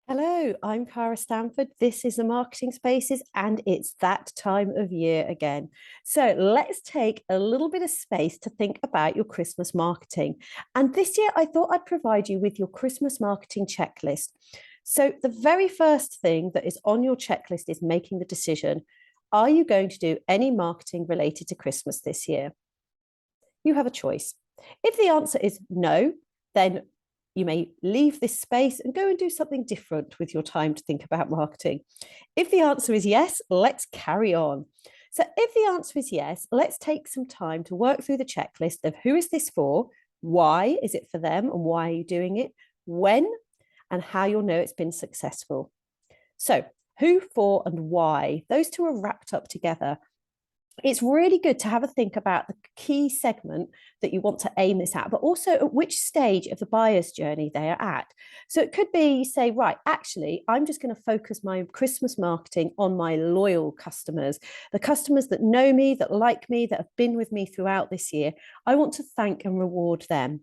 Hello, I'm Cara Stanford. This is the Marketing Spaces, and it's that time of year again. So let's take a little bit of space to think about your Christmas marketing. And this year, I thought I'd provide you with your Christmas marketing checklist. So, the very first thing that is on your checklist is making the decision. Are you going to do any marketing related to Christmas this year? You have a choice. If the answer is no, then you may leave this space and go and do something different with your time to think about marketing. If the answer is yes, let's carry on. So, if the answer is yes, let's take some time to work through the checklist of who is this for, why is it for them, and why are you doing it, when, and how you'll know it's been successful. So, who, for, and why, those two are wrapped up together. It's really good to have a think about the key segment that you want to aim this at, but also at which stage of the buyer's journey they are at. So it could be, you say, right, actually, I'm just going to focus my Christmas marketing on my loyal customers, the customers that know me, that like me, that have been with me throughout this year. I want to thank and reward them.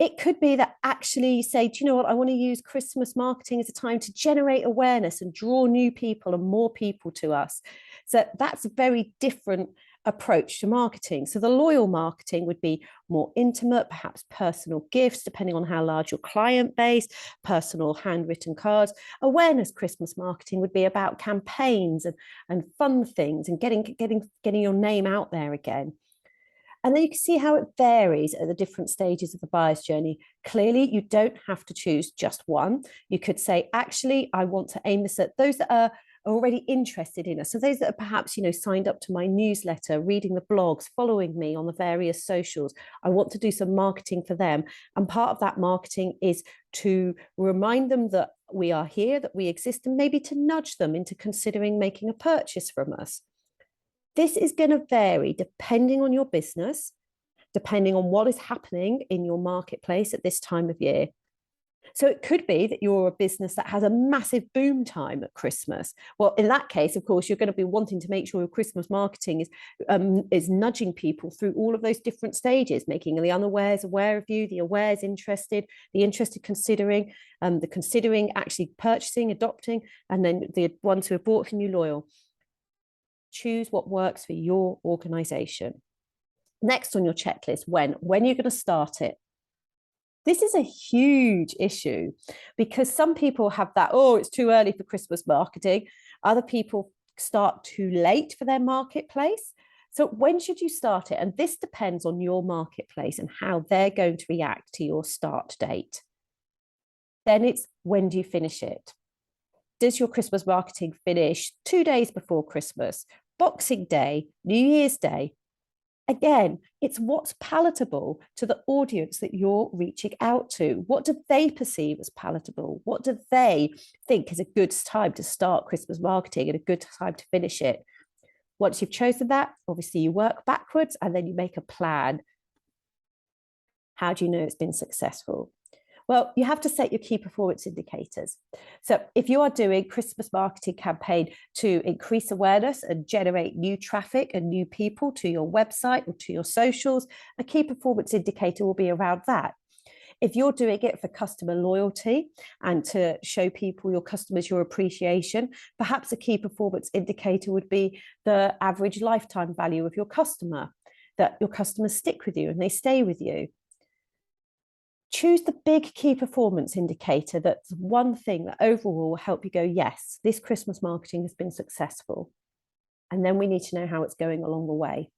It could be that actually you say, do you know what? I want to use Christmas marketing as a time to generate awareness and draw new people and more people to us. So that's a very different approach to marketing. So the loyal marketing would be more intimate, perhaps personal gifts, depending on how large your client base, personal handwritten cards. Awareness Christmas marketing would be about campaigns and fun things and getting your name out there again. And then you can see how it varies at the different stages of the buyer's journey. Clearly, you don't have to choose just one. You could say, actually, I want to aim this at those that are already interested in us. So those that are perhaps, signed up to my newsletter, reading the blogs, following me on the various socials. I want to do some marketing for them. And part of that marketing is to remind them that we are here, that we exist, and maybe to nudge them into considering making a purchase from us. This is going to vary depending on your business, depending on what is happening in your marketplace at this time of year. So it could be that you're a business that has a massive boom time at Christmas. Well, in that case, of course, you're going to be wanting to make sure your Christmas marketing is nudging people through all of those different stages, making the unawares aware of you, the awares interested, the interested considering, the considering actually purchasing, adopting, and then the ones who have bought from you loyal. Choose what works for your organization. Next on your checklist, when you're going to start it. This is a huge issue because some people have that, oh, it's too early for Christmas marketing. Other people start too late for their marketplace. So when should you start it? And this depends on your marketplace and how they're going to react to your start date. Then it's, when do you finish it? Does your Christmas marketing finish 2 days before Christmas, Boxing Day, New Year's Day? Again, it's what's palatable to the audience that you're reaching out to. What do they perceive as palatable? What do they think is a good time to start Christmas marketing and a good time to finish it? Once you've chosen that, obviously you work backwards and then you make a plan. How do you know it's been successful? Well, you have to set your key performance indicators. So if you are doing Christmas marketing campaign to increase awareness and generate new traffic and new people to your website or to your socials, a key performance indicator will be around that. If you're doing it for customer loyalty and to show people, your customers, your appreciation, perhaps a key performance indicator would be the average lifetime value of your customer, that your customers stick with you and they stay with you. Choose the big key performance indicator that's one thing that overall will help you go, yes, this Christmas marketing has been successful. And then we need to know how it's going along the way.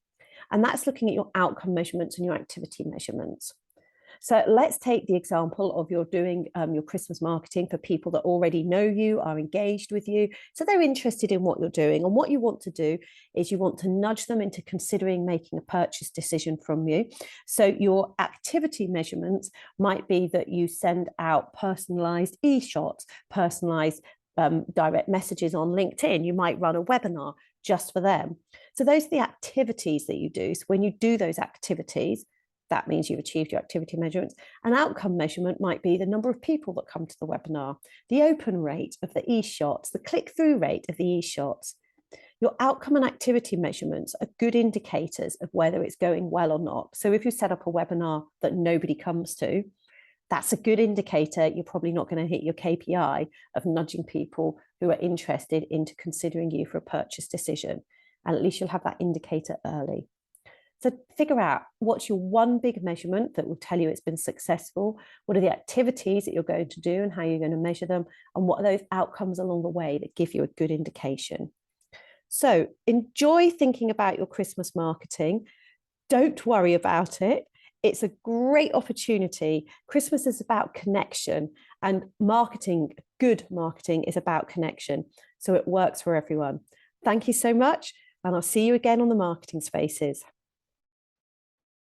And that's looking at your outcome measurements and your activity measurements. So let's take the example of you're doing your Christmas marketing for people that already know you, are engaged with you. So they're interested in what you're doing. And what you want to do is you want to nudge them into considering making a purchase decision from you. So your activity measurements might be that you send out personalized e-shots, personalized direct messages on LinkedIn. You might run a webinar just for them. So those are the activities that you do. So when you do those activities, that means you've achieved your activity measurements. An outcome measurement might be the number of people that come to the webinar, the open rate of the e-shots, the click-through rate of the e-shots. Your outcome and activity measurements are good indicators of whether it's going well or not. So if you set up a webinar that nobody comes to, That's a good indicator you're probably not going to hit your KPI of nudging people who are interested into considering you for a purchase decision. And at least you'll have that indicator early. So figure out what's your one big measurement that will tell you it's been successful. What are the activities that you're going to do and how you're going to measure them? And what are those outcomes along the way that give you a good indication? So enjoy thinking about your Christmas marketing. Don't worry about it. It's a great opportunity. Christmas is about connection, and marketing, good marketing, is about connection. So it works for everyone. Thank you so much, and I'll see you again on the Marketing Spaces.